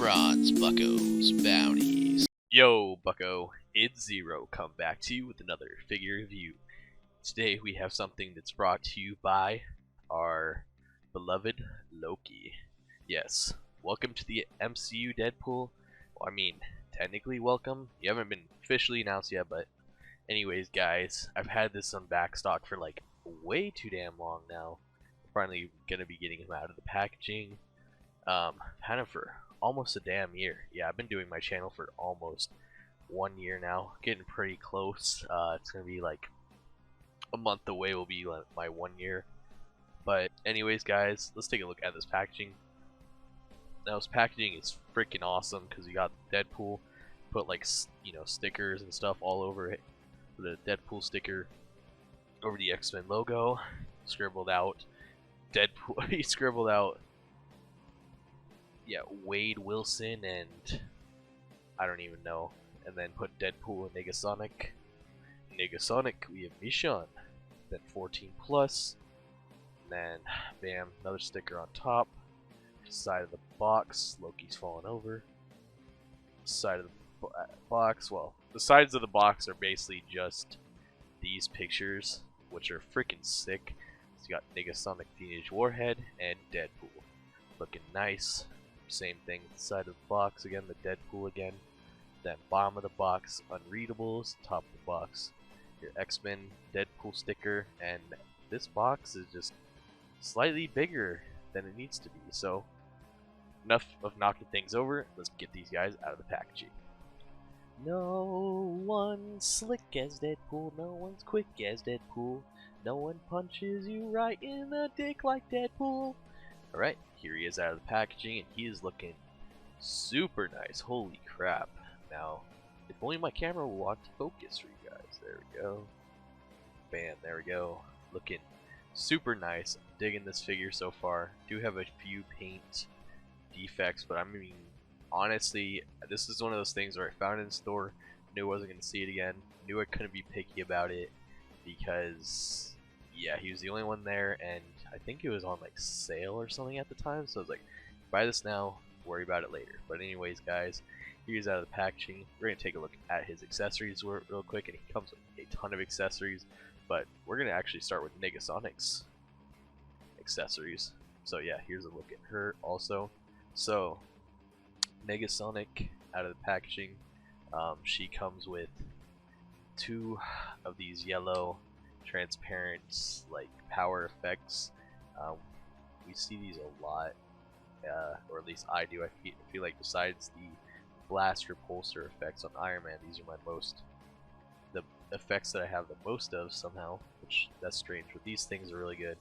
BronzeBucko'sBounties. Yo, Bucko, it's Zero, come back to you with another figure review. Today we have something that's brought to you by our beloved Loki. Yes, welcome to the MCU Deadpool. Well, I mean, technically welcome. You haven't been officially announced yet, but anyways, guys, I've had this on backstock for like way too damn long now. Finally gonna be getting him out of the packaging. Kind of for almost a damn year. Yeah, I've been doing my channel for almost 1 year now, getting pretty close. It's gonna be like a month away will be like my 1 year. But anyways, guys, let's take a look at this packaging. Now this packaging is freaking awesome because you got Deadpool, put like stickers and stuff all over it. The Deadpool sticker over the X-Men logo, scribbled out Deadpool. He scribbled out Wade Wilson and I don't even know, and then put Deadpool and Negasonic. Negasonic, we have Mission, then 14 plus, and then bam, another sticker on top. Side of the box, Loki's falling over. Side of the box, well, the sides of the box are basically just these pictures, which are freaking sick. So you got Negasonic Teenage Warhead and Deadpool, looking nice. Same thing, side of the box again, the Deadpool again. Then bottom of the box, unreadables. Top of the box, your X-Men Deadpool sticker. And this box is just slightly bigger than it needs to be. So enough of knocking things over. Let's get these guys out of the packaging. No one's slick as Deadpool. No one's quick as Deadpool. No one punches you right in the dick like Deadpool. Alright, here he is out of the packaging, and he is looking super nice. Holy crap. Now, if only my camera will want to focus for you guys. There we go. Bam, there we go. Looking super nice. I'm digging this figure so far. Do have a few paint defects, but I mean, honestly, this is one of those things where I found it in the store, knew I wasn't going to see it again, knew I couldn't be picky about it, because yeah, he was the only one there, and I think it was on like sale or something at the time, so I was like, buy this now, worry about it later. But anyways, guys, here's out of the packaging. We're going to take a look at his accessories real quick, and he comes with a ton of accessories, but we're going to actually start with Negasonic's accessories. So yeah, here's a look at her also. So Negasonic out of the packaging, she comes with 2 of these yellow transparent like power effects. We see these a lot, or at least I do. I feel like besides the blast repulsor effects on Iron Man, these are the effects that I have the most of somehow, which that's strange, but these things are really good.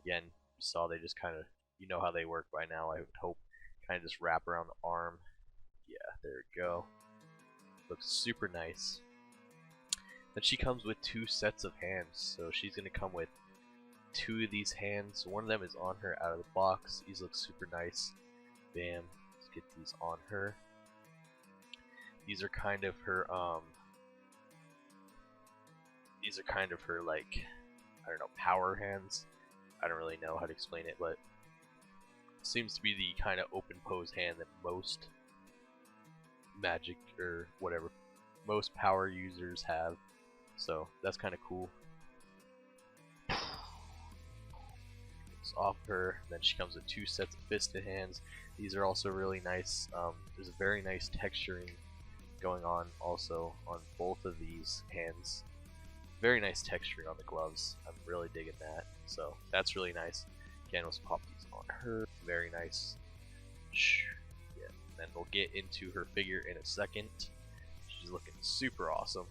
Again, you saw they just kind of, you know how they work by now, I would hope. Kind of just wrap around the arm. Yeah, there we go. Looks super nice. Then she comes with 2 sets of hands, so she's going to come with 2 of these hands. One of them is on her out of the box. These look super nice. Bam. Let's get these on her. These are kind of her, like, I don't know, power hands. I don't really know how to explain it, but it seems to be the kind of open pose hand that most magic or whatever, most power users have. So that's kind of cool. It's off her. Then she comes with 2 sets of fisted hands. These are also really nice. There's a very nice texturing going on also on both of these hands. Very nice texturing on the gloves. I'm really digging that. So that's really nice. Again, let's pop these on her. Very nice. Yeah. And then we'll get into her figure in a second. She's looking super awesome.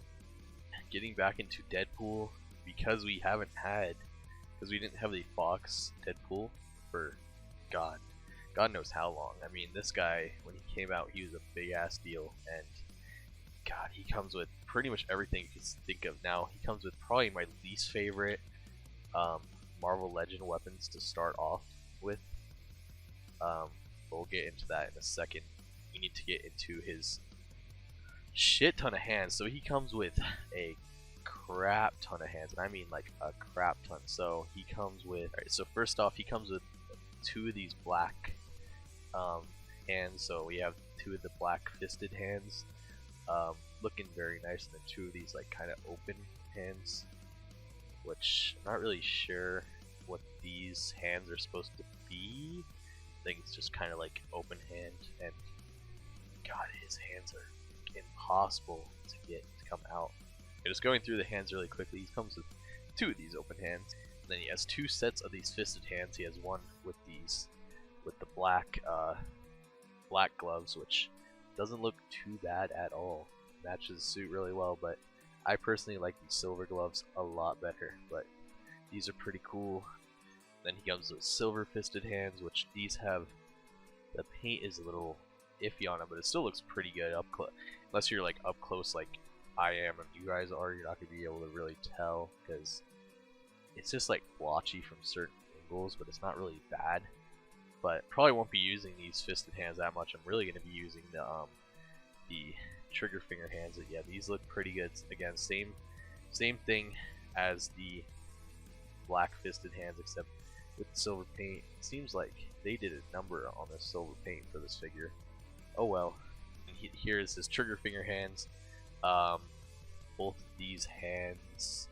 Getting back into Deadpool, because we didn't have the Fox Deadpool for God knows how long. I mean, this guy, when he came out, he was a big ass deal, and God, he comes with pretty much everything you can think of. Now he comes with probably my least favorite Marvel Legend weapons to start off with. But we'll get into that in a second. We need to get into his shit ton of hands. So he comes with a crap ton of hands, and I mean like a crap ton. So he comes with, alright, so first off, he comes with 2 of these black hands. So we have two of the black fisted hands, looking very nice, and then two of these like kind of open hands, which I'm not really sure what these hands are supposed to be. I think it's just kind of like open hand, and God, his hands are impossible to get to come out. Okay, just going through the hands really quickly, he comes with two of these open hands, and then he has two sets of these fisted hands. He has one with the black gloves, which doesn't look too bad at all. Matches the suit really well, but I personally like these silver gloves a lot better. But these are pretty cool. Then he comes with silver fisted hands, which these have, the paint is a little iffy on them, but it still looks pretty good up close. Unless you're like up close like I am and you guys are, you're not gonna be able to really tell because it's just like blotchy from certain angles, but it's not really bad. But probably won't be using these fisted hands that much. I'm really gonna be using the trigger finger hands. Yeah, these look pretty good. Again, same thing as the black fisted hands, except with the silver paint. It seems like they did a number on the silver paint for this figure. Oh well. Here's his trigger finger hands. Both of these hands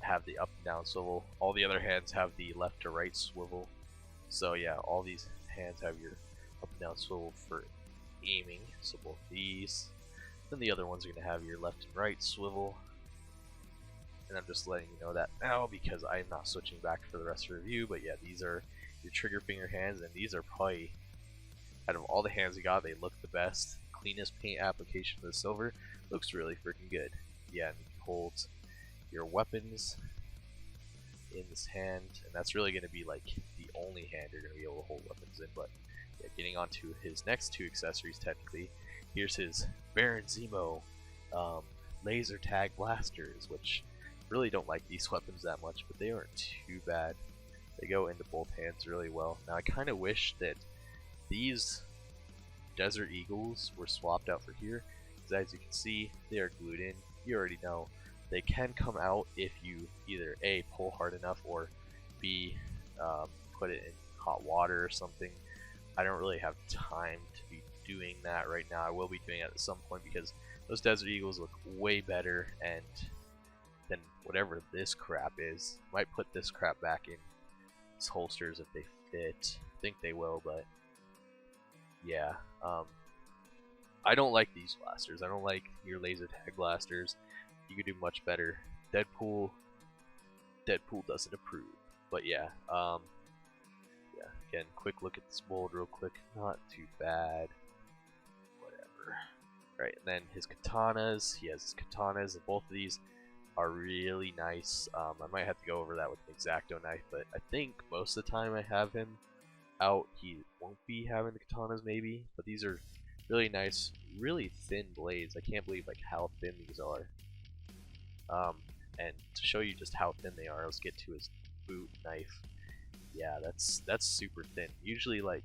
have the up and down swivel. All the other hands have the left to right swivel. So yeah, all these hands have your up and down swivel for aiming. So both these. Then the other ones are going to have your left and right swivel. And I'm just letting you know that now because I'm not switching back for the rest of the review. But yeah, these are your trigger finger hands, and these are probably, out of all the hands we got, they look the best. Cleanest paint application for the silver. Looks really freaking good. Yeah, and you hold your weapons in this hand, and that's really going to be like the only hand you're going to be able to hold weapons in. But yeah, getting on to his next two accessories technically. Here's his Baron Zemo laser tag blasters, which really don't like these weapons that much, but they aren't too bad. They go into both hands really well. Now I kind of wish that these Desert Eagles were swapped out for here, because as you can see, they are glued in. You already know they can come out if you either A, pull hard enough, or B, put it in hot water or something. I don't really have time to be doing that right now. I will be doing it at some point because those Desert Eagles look way better and than whatever this crap is. Might put this crap back in its holsters if they fit. I think they will, but yeah. I don't like these blasters. I don't like your laser tag blasters. You could do much better. Deadpool doesn't approve. But yeah, yeah. Again, quick look at this mold real quick. Not too bad. Whatever. Right, and then his katanas. He has his katanas, and both of these are really nice. I might have to go over that with an X-Acto knife, but I think most of the time I have him out, he won't be having the katanas maybe. But these are really nice, really thin blades. I can't believe like how thin these are. And to show you just how thin they are, let's get to his boot knife. Yeah, that's super thin. Usually like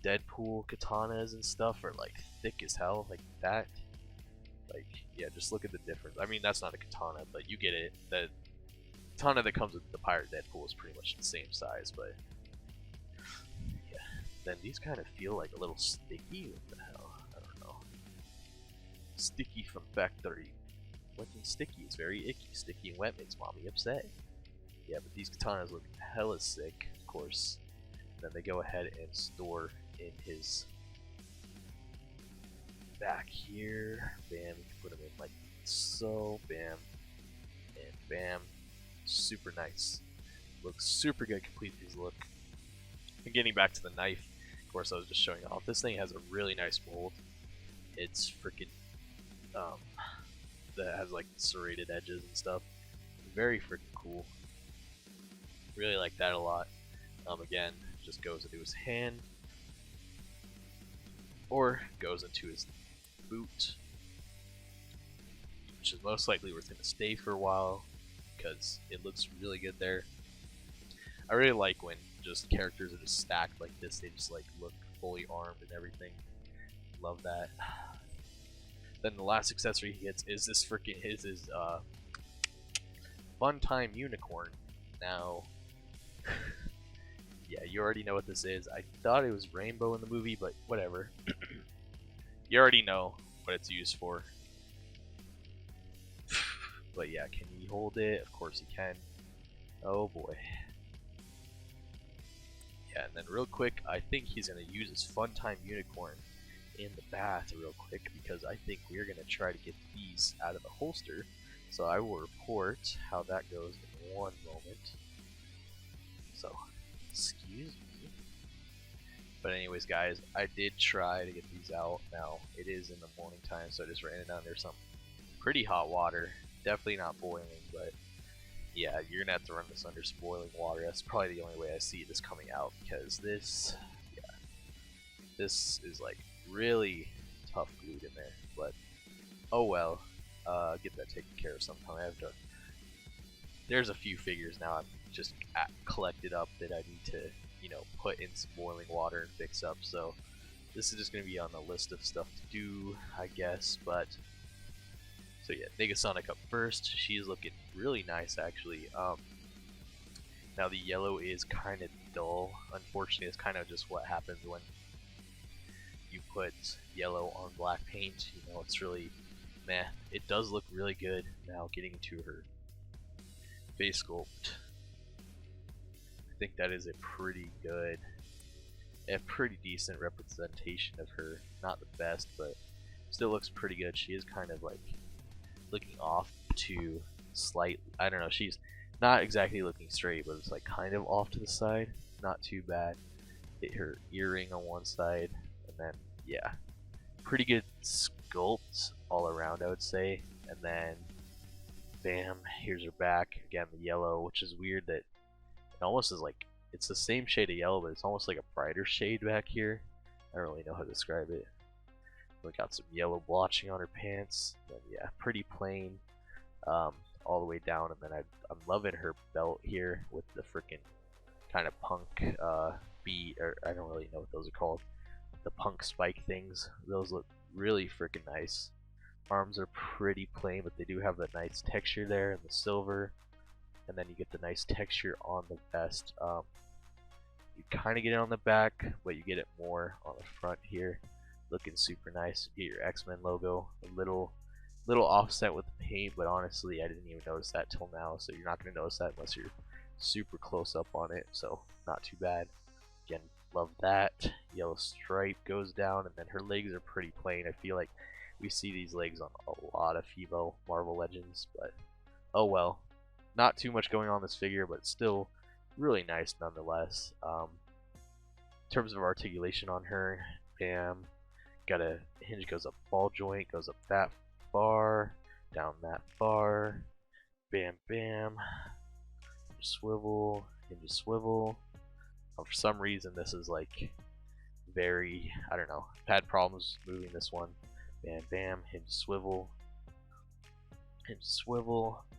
Deadpool katanas and stuff are like thick as hell, like that. Like, yeah, just look at the difference. I mean, that's not a katana, but you get it. The katana that comes with the Pirate Deadpool is pretty much the same size, but yeah. Then these kind of feel like a little sticky. What the hell? I don't know. Sticky from factory. Wet and sticky. It's very icky. Sticky and wet makes mommy upset. Yeah, but these katanas look hella sick, of course. Then they go ahead and store in his back here. Bam, you can put them in like so. Bam, and bam. Super nice. Looks super good. Complete these look. And getting back to the knife, of course, I was just showing off. This thing has a really nice mold. It's freaking that has like serrated edges and stuff. Very freaking cool. Really like that a lot. Again, just goes into his hand or goes into his boot, which is most likely where it's going to stay for a while because it looks really good there. I really like when just characters are just stacked like this. They just like look fully armed and everything. Love that. Then the last accessory he gets is this freaking his Fun Time Unicorn. Now, yeah, you already know what this is. I thought it was rainbow in the movie, but whatever. You already know what it's used for. But yeah, can he hold it? Of course he can. Oh boy. Yeah, and then real quick, I think he's going to use his Funtime Unicorn in the bath real quick, because I think we're going to try to get these out of the holster. So I will report how that goes in one moment. So, excuse me. But anyways, guys, I did try to get these out. Now, it is in the morning time, so I just ran it under some pretty hot water. Definitely not boiling, but yeah, you're gonna have to run this under some boiling water. That's probably the only way I see this coming out, because this, yeah, this is like really tough glued in there. But oh well, get that taken care of sometime. I have to. There's a few figures now I've just collected up that I need to, you know, put in some boiling water and fix up. So this is just gonna be on the list of stuff to do, I guess. But so yeah, Negasonic up first. She's looking really nice, actually. Now the yellow is kind of dull. Unfortunately, it's kind of just what happens when you put yellow on black paint. You know, it's really meh. It does look really good. Now getting into her face sculpt, I think that is a pretty decent representation of her. Not the best, but still looks pretty good. She is kind of like looking off to slight, I don't know, she's not exactly looking straight, but it's like kind of off to the side. Not too bad. Hit her earring on one side, and then yeah, pretty good sculpt all around, I would say. And then bam, here's her back again, the yellow, which is weird that it almost is like, it's the same shade of yellow, but it's almost like a brighter shade back here. I don't really know how to describe it. We got some yellow blotching on her pants. And yeah, pretty plain all the way down. And then I'm loving her belt here with the freaking kind of punk beat, or I don't really know what those are called. The punk spike things. Those look really freaking nice. Arms are pretty plain, but they do have that nice texture there in the silver. And then you get the nice texture on the vest. You kind of get it on the back, but you get it more on the front here. Looking super nice. You get your X-Men logo, a little offset with the paint, but honestly I didn't even notice that till now, so you're not going to notice that unless you're super close up on it, so not too bad. Again, love that. Yellow stripe goes down, and then her legs are pretty plain. I feel like we see these legs on a lot of female Marvel Legends, but oh well. Not too much going on this figure, but still really nice nonetheless. In terms of articulation on her, bam. Got a hinge goes up ball joint, goes up that far, down that far, bam bam, swivel, hinge swivel. For some reason this is like very, I don't know, I've had problems moving this one. Bam bam, hinge swivel,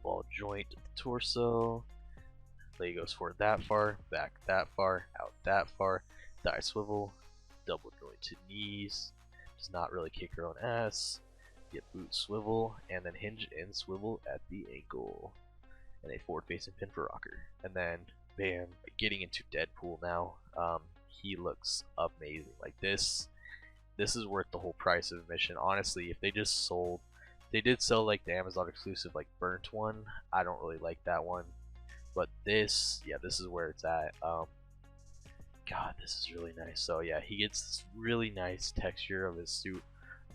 ball joint at the torso, leg goes forward that far, back that far, out that far, thigh swivel, double joint to knees. Does not really kick her own ass. Get boot swivel, and then hinge and swivel at the ankle, and a forward facing pin for rocker. And then bam, getting into Deadpool now. He looks amazing. Like this is worth the whole price of admission. Honestly, if they just sold, they did sell like the Amazon exclusive like burnt one. I don't really like that one, but this, yeah, this is where it's at. God, this is really nice. So yeah, he gets this really nice texture of his suit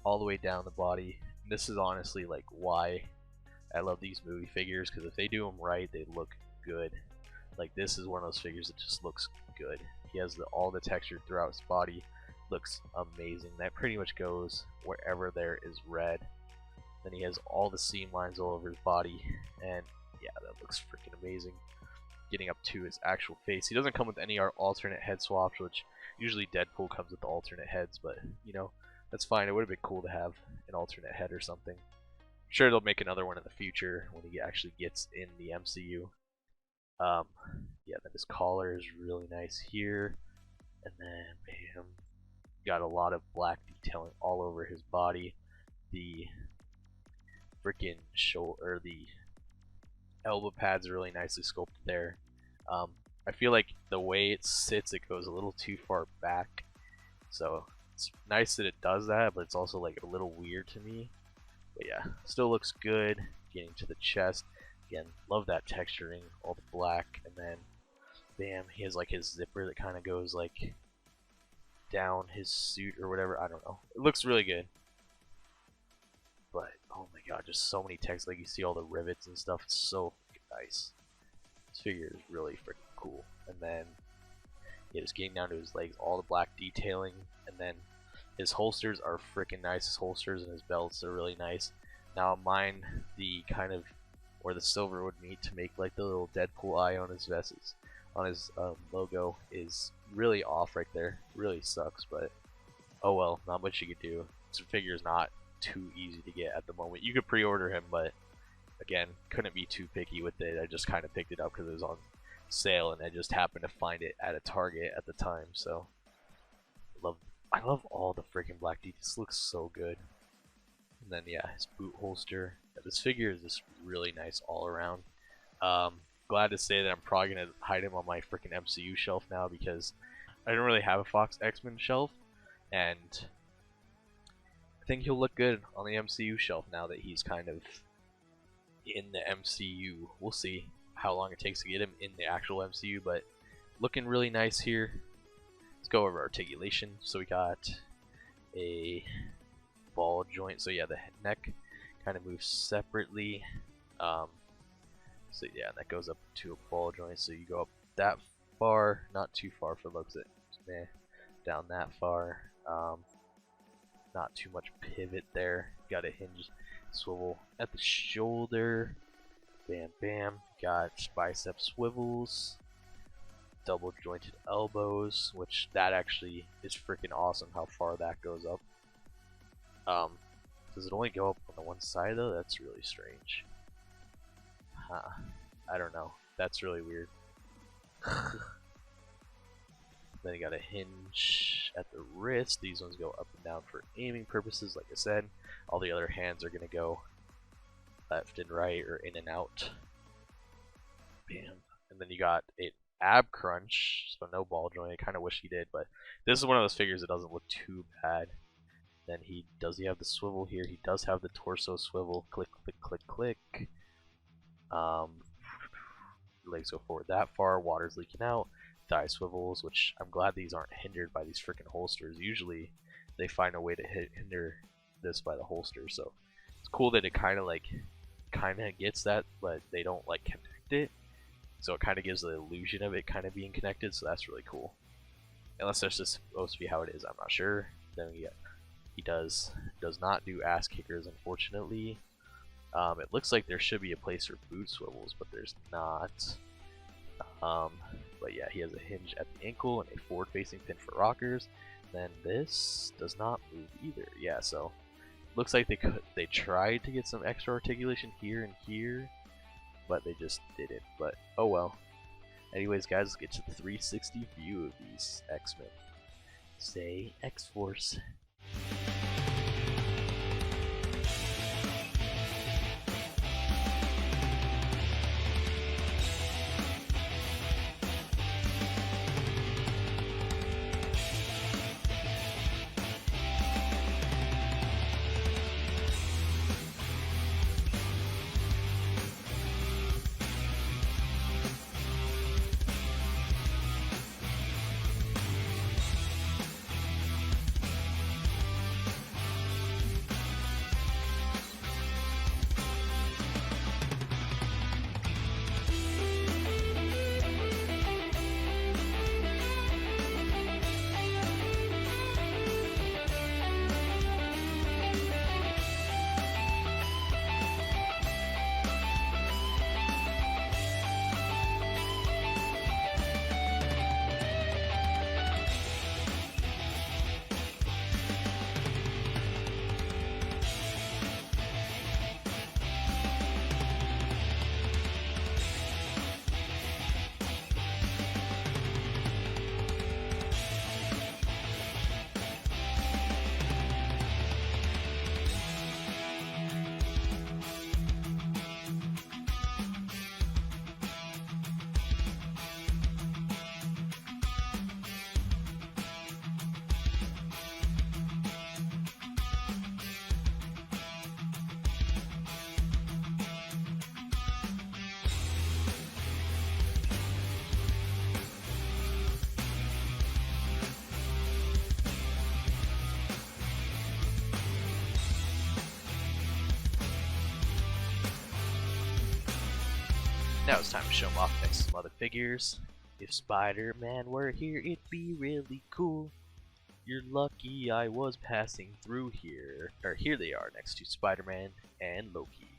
all the way down the body. And this is honestly like why I love these movie figures, because if they do them right, they look good. Like this is one of those figures that just looks good. He has all the texture throughout his body. Looks amazing. That pretty much goes wherever there is red. Then he has all the seam lines all over his body, and yeah, that looks freaking amazing. Getting up to his actual face. He doesn't come with any alternate head swaps, which usually Deadpool comes with the alternate heads, but you know, that's fine. It would have been cool to have an alternate head or something. I'm sure they'll make another one in the future when he actually gets in the MCU. Yeah, then his collar is really nice here, and then bam, got a lot of black detailing all over his body. The freaking shoulder, or the elbow pads are really nicely sculpted there. I feel like the way it sits, it goes a little too far back. So it's nice that it does that, but it's also like a little weird to me. But yeah, still looks good. Getting to the chest. Again, love that texturing, all the black, and then bam, he has like his zipper that kind of goes like down his suit or whatever. I don't know. It looks really good. But oh my god, just so many texts. Like you see all the rivets and stuff. It's so nice. This figure is really freaking cool. And then yeah, just getting down to his legs, all the black detailing, and then his holsters are freaking nice. His holsters and his belts are really nice. Now mine, the kind of where the silver would meet to make like the little Deadpool eye on his vests, on his logo, is really off right there. Really sucks, but oh well, not much you could do. This figure's not too easy to get at the moment. You could pre-order him, but again, couldn't be too picky with it. I just kind of picked it up because it was on sale, and I just happened to find it at a Target at the time. So I love all the freaking black details. This looks so good. And then yeah, his boot holster. Yeah, this figure is just really nice all around. Glad to say that I'm probably gonna hide him on my freaking MCU shelf now, because I don't really have a Fox X-Men shelf, and I think he'll look good on the MCU shelf now that he's kind of in the MCU. We'll see how long it takes to get him in the actual MCU, but looking really nice here. Let's go over articulation. So we got a ball joint. So yeah, the neck kind of moves separately. So yeah, that goes up to a ball joint. So you go up that far, not too far for looks at down that far. Not too much pivot there. Got a hinge swivel at the shoulder. Bam bam. Got bicep swivels. Double jointed elbows, which that actually is freaking awesome how far that goes up. Does it only go up on the one side though? That's really strange. I don't know. That's really weird. Then you got a hinge at the wrist. These ones go up and down for aiming purposes, like I said. All the other hands are gonna go left and right or in and out. Bam. And then you got an ab crunch, so no ball joint. I kind of wish he did, but this is one of those figures that doesn't look too bad. Then he have the swivel here. He does have the torso swivel. Click, click, click, click. Legs go forward that far. Water's leaking out. Thigh swivels, which I'm glad these aren't hindered by these freaking holsters. Usually they find a way to hinder this by the holster, so it's cool that it kind of gets that, but they don't like connect it, so it kind of gives the illusion of it kind of being connected. So that's really cool, unless that's just supposed to be how it is. I'm not sure. Then he does not do ass kickers, unfortunately. It looks like there should be a place for boot swivels, but there's not. But yeah, he has a hinge at the ankle and a forward-facing pin for rockers. Then this does not move either. Yeah, so looks like they tried to get some extra articulation here and here, but they just didn't. But oh well. Anyways, guys, let's get to the 360 view of these X-Men. Say X-Force. Now it's time to show him off next to some other figures. If Spider-Man were here, it'd be really cool. You're lucky I was passing through here. Or here they are next to Spider-Man and Loki.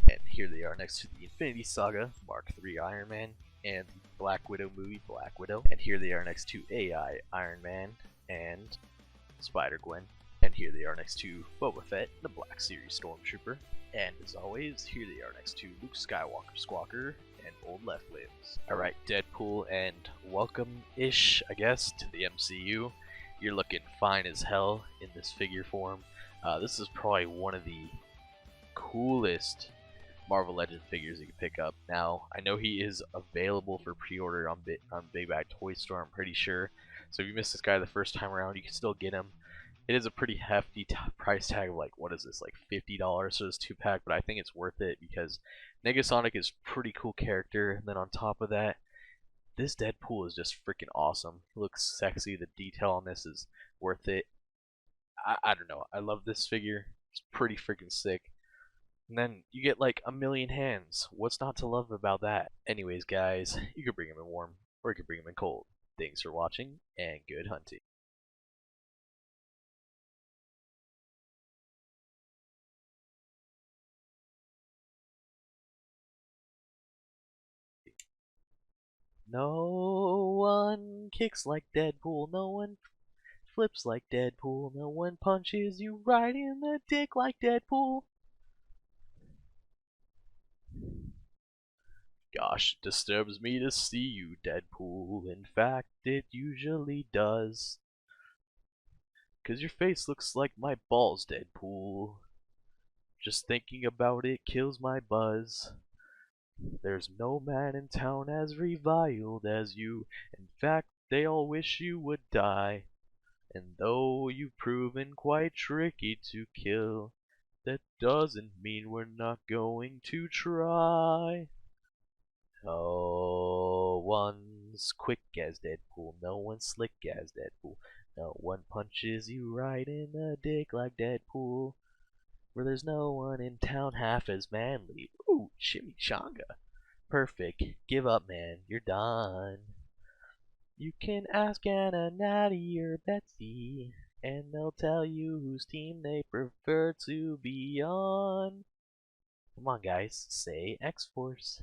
And here they are next to the Infinity Saga Mark III Iron Man and the Black Widow movie Black Widow. And here they are next to AI Iron Man and Spider-Gwen. And here they are next to Boba Fett, the Black Series Stormtrooper. And as always, here they are next to Luke Skywalker Squawker and Old Left Limbs. Alright, Deadpool, and welcome-ish, I guess, to the MCU. You're looking fine as hell in this figure form. This is probably one of the coolest Marvel Legends figures you can pick up. Now, I know he is available for pre-order on Big Bad Toy Store, I'm pretty sure. So if you missed this guy the first time around, you can still get him. It is a pretty hefty price tag of like, what is this, like $50 for this 2-pack, but I think it's worth it because Negasonic is a pretty cool character, and then on top of that, this Deadpool is just freaking awesome. He looks sexy, the detail on this is worth it. I don't know, I love this figure, it's pretty freaking sick. And then you get like a million hands, what's not to love about that? Anyways guys, you could bring him in warm, or you could bring him in cold. Thanks for watching, and good hunting. No one kicks like Deadpool, no one flips like Deadpool, no one punches you right in the dick like Deadpool. Gosh, it disturbs me to see you, Deadpool. In fact, it usually does. 'Cause your face looks like my balls, Deadpool. Just thinking about it kills my buzz. There's no man in town as reviled as you. In fact, they all wish you would die. And though you've proven quite tricky to kill, that doesn't mean we're not going to try. No one's quick as Deadpool, no one's slick as Deadpool. No one punches you right in the dick like Deadpool. Where there's no one in town half as manly. Ooh, chimichanga. Perfect. Give up, man. You're done. You can ask Anna, Natty, or Betsy, and they'll tell you whose team they prefer to be on. Come on, guys. Say X-Force.